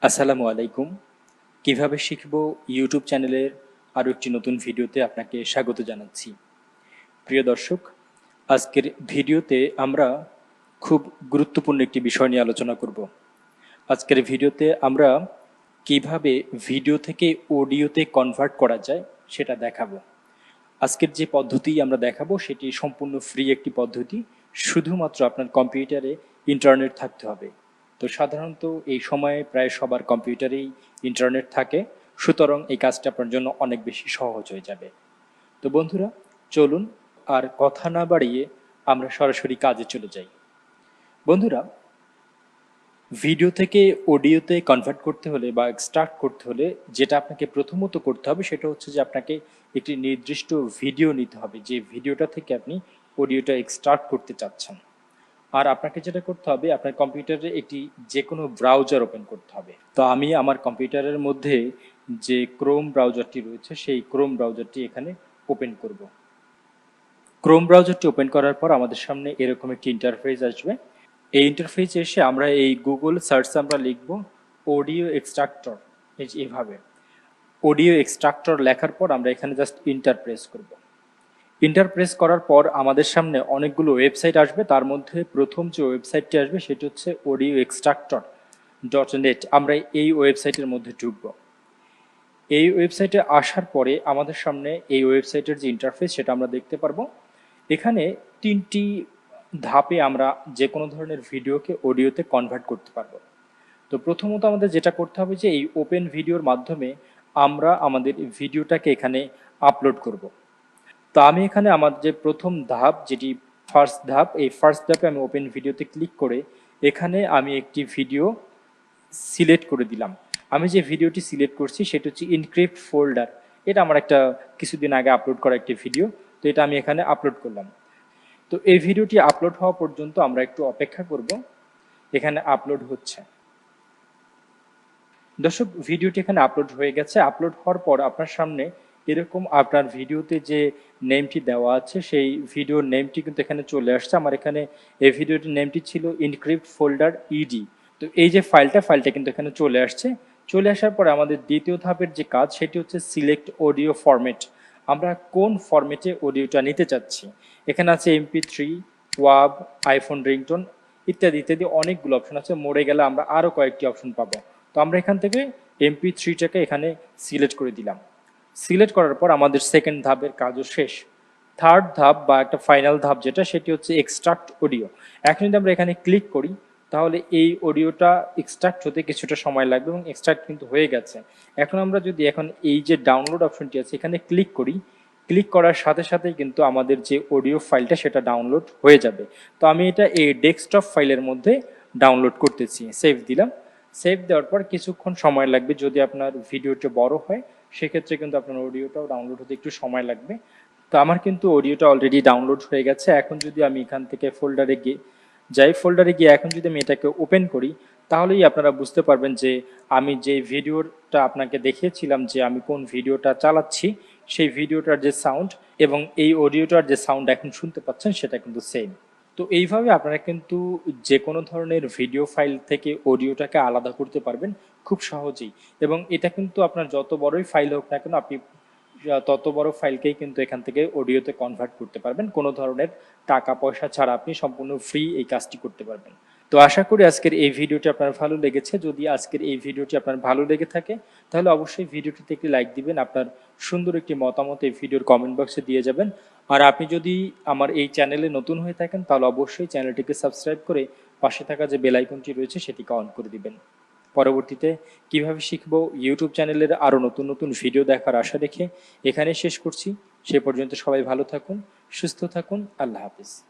আসসালামু আলাইকুম। কিভাবে শিখবো ইউটিউব চ্যানেলের আরও একটি নতুন ভিডিওতে আপনাকে স্বাগত জানাচ্ছি। প্রিয় দর্শক, আজকের ভিডিওতে আমরা খুব গুরুত্বপূর্ণ একটি বিষয় নিয়ে আলোচনা করব। আজকের ভিডিওতে আমরা কিভাবে ভিডিও থেকে অডিওতে কনভার্ট করা যায় সেটা দেখাবো। আজকের যে পদ্ধতি আমরা দেখাবো সেটি সম্পূর্ণ ফ্রি একটি পদ্ধতি। শুধুমাত্র আপনার কম্পিউটারে ইন্টারনেট থাকতে হবে। তো সাধারণত এই সময়ে প্রায় সবার কম্পিউটারেই ইন্টারনেট থাকে, সুতরাং এই কাজটা আপনার জন্য অনেক বেশি সহজ হয়ে যাবে। তো বন্ধুরা, চলুন আর কথা না বাড়িয়ে আমরা সরাসরি কাজে চলে যাই। বন্ধুরা, ভিডিও থেকে অডিওতে কনভার্ট করতে হলে বা এক্সট্রাক্ট করতে হলে যেটা আপনাকে প্রথমত করতে হবে সেটা হচ্ছে যে আপনাকে একটি নির্দিষ্ট ভিডিও নিতে হবে, যে ভিডিওটা থেকে আপনি অডিওটা এক্সট্রাক্ট করতে চাচ্ছেন। আর আপনাকে যেটা করতে হবে, আপনার কম্পিউটারে একটি যে কোনো ব্রাউজার ওপেন করতে হবে। তো আমি আমার কম্পিউটারের মধ্যে যে ক্রোম ব্রাউজারটি রয়েছে সেই ক্রোম ব্রাউজারটি এখানে ওপেন করব। ক্রোম ব্রাউজারটি ওপেন করার পর আমাদের সামনে এরকম একটি ইন্টারফেস আসবে। এই ইন্টারফেসে এসে আমরা এই গুগল সার্চে আমরা লিখব অডিও এক্সট্রাক্টর। এই যে এভাবে অডিও এক্সট্রাক্টর লেখার পর আমরা এখানে জাস্ট ইন্টার প্রেস করব। ইন্টার প্রেস করার পর আমাদের সামনে অনেকগুলো ওয়েবসাইট আসবে। তার মধ্যে প্রথম যে ওয়েবসাইটটি আসবে সেটি হচ্ছে audioextractor.net। আমরা এই ওয়েবসাইটের মধ্যে ঢুকব। এই ওয়েবসাইটে আসার পরে আমাদের সামনে এই ওয়েবসাইটের যে ইন্টারফেস সেটা আমরা দেখতে পারবো। এখানে তিনটি ধাপে আমরা যে কোনো ধরনের ভিডিওকে অডিওতে কনভার্ট করতে পারবো। তো প্রথমত আমাদের যেটা করতে হবে যে এই ওপেন ভিডিওর মাধ্যমে আমরা আমাদের ভিডিওটাকে এখানে আপলোড করব। তো আমি এখানে আমার যে প্রথম ধাপ, যেটি ফার্স্ট ধাপ, এই ফার্স্ট ধাপে আমি ওপেন ভিডিওতে ক্লিক করে এখানে আমি একটি ভিডিও সিলেক্ট করে দিলাম। আমি যে ভিডিওটি সিলেক্ট করছি সেটা হচ্ছে ইনক্রিপ্ট ফোল্ডার। এটা আমার একটা কিছুদিন আগে আপলোড করা একটি ভিডিও। তো এটা আমি এখানে আপলোড করলাম। তো এই ভিডিওটি আপলোড হওয়া পর্যন্ত আমরা একটু অপেক্ষা করব। এখানে আপলোড হচ্ছে। দর্শক, ভিডিওটি এখানে আপলোড হয়ে গেছে। আপলোড হওয়ার পর আপনার সামনে এরকম আপনার ভিডিওতে যে নেমটি দেওয়া আছে সেই ভিডিওর নেমটি কিন্তু এখানে চলে আসছে। আমার এখানে এই ভিডিওটির নেমটি ছিল ইনক্রিপ্ট ফোল্ডার ইডি। তো এই যে ফাইলটা কিন্তু এখানে চলে আসছে। চলে আসার পরে আমাদের দ্বিতীয় ধাপের যে কাজ সেটি হচ্ছে সিলেক্ট অডিও ফরম্যাট। আমরা কোন ফরম্যাটে অডিওটা নিতে চাচ্ছি। এখানে আছে MP3, ওয়াব, আইফোন রিংটোন ইত্যাদি ইত্যাদি অনেকগুলো অপশন আছে। মরে গেলে আমরা আরও কয়েকটি অপশন পাবো। তো আমরা এখান থেকে MP3টাকে এখানে সিলেক্ট করে দিলাম। সিলেক্ট করার পর আমাদের সেকেন্ড ধাপের কাজও শেষ। থার্ড ধাপ বা একটা ফাইনাল ধাপ যেটা, সেটি হচ্ছে এক্সট্রাক্ট অডিও। এখন যদি আমরা এখানে ক্লিক করি তাহলে এই অডিওটা এক্সট্রাক্ট হতে কিছুটা সময় লাগবে এবং এক্সট্রাক্ট কিন্তু হয়ে গেছে। এখন আমরা যদি এখন এই যে ডাউনলোড অপশনটি আছে এখানে ক্লিক করি, ক্লিক করার সাথে সাথেই কিন্তু আমাদের যে অডিও ফাইলটা সেটা ডাউনলোড হয়ে যাবে। তো আমি এটা এই ডেস্কটপ ফাইলের মধ্যে ডাউনলোড করতেছি। সেভ দিলাম। সেভ দেওয়ার পর কিছুক্ষণ সময় লাগবে। যদি আপনার ভিডিওটা বড় হয় সেক্ষেত্রে কিন্তু আপনার অডিওটাও ডাউনলোড হতে একটু সময় লাগবে। তো আমার কিন্তু অডিওটা অলরেডি ডাউনলোড হয়ে গেছে। এখন যদি আমি এখান থেকে ফোল্ডারে গিয়ে এখন যদি আমি এটাকে ওপেন করি তাহলেই আপনারা বুঝতে পারবেন যে আমি যে ভিডিওটা আপনাকে দেখিয়েছিলাম যে আমি কোন ভিডিওটা চালাচ্ছি সেই ভিডিওটার যে সাউন্ড এবং এই অডিওটার যে সাউন্ড এখন শুনতে পাচ্ছেন সেটা কিন্তু সেম। তো এইভাবে আপনারা কিন্তু যে কোনো ধরনের ভিডিও ফাইল থেকে অডিওটাকে আলাদা করতে পারবেন খুব সহজেই। এবং এটা কিন্তু আপনার যত বড়ই ফাইল হোক না কেন আপনি তত বড় ফাইলকেই কিন্তু এখান থেকে অডিওতে কনভার্ট করতে পারবেন। কোনো ধরনের টাকা পয়সা ছাড়া আপনি সম্পূর্ণ ফ্রি এই কাজটি করতে পারবেন। তো আশা করি আজকের এই ভিডিওটি আপনার ভালো লেগেছে। যদি আজকের এই ভিডিওটি আপনার ভালো লেগে থাকে তাহলে অবশ্যই ভিডিওটিতে একটি লাইক দিবেন। আপনার সুন্দর একটি মতামত এই ভিডিওর কমেন্ট বক্সে দিয়ে যাবেন। আর আপনি যদি আমার এই চ্যানেলে নতুন হয়ে থাকেন তাহলে অবশ্যই চ্যানেলটিকে সাবস্ক্রাইব করে পাশে থাকা যে বেল আইকনটি রয়েছে সেটিকে অন করে দিবেন। পরবর্তীতে কিভাবে শিখবো ইউটিউব চ্যানেলের আরও নতুন নতুন ভিডিও দেখার আশা রেখে এখানে শেষ করছি। সে পর্যন্ত সবাই ভালো থাকুন, সুস্থ থাকুন। আল্লাহ হাফিজ।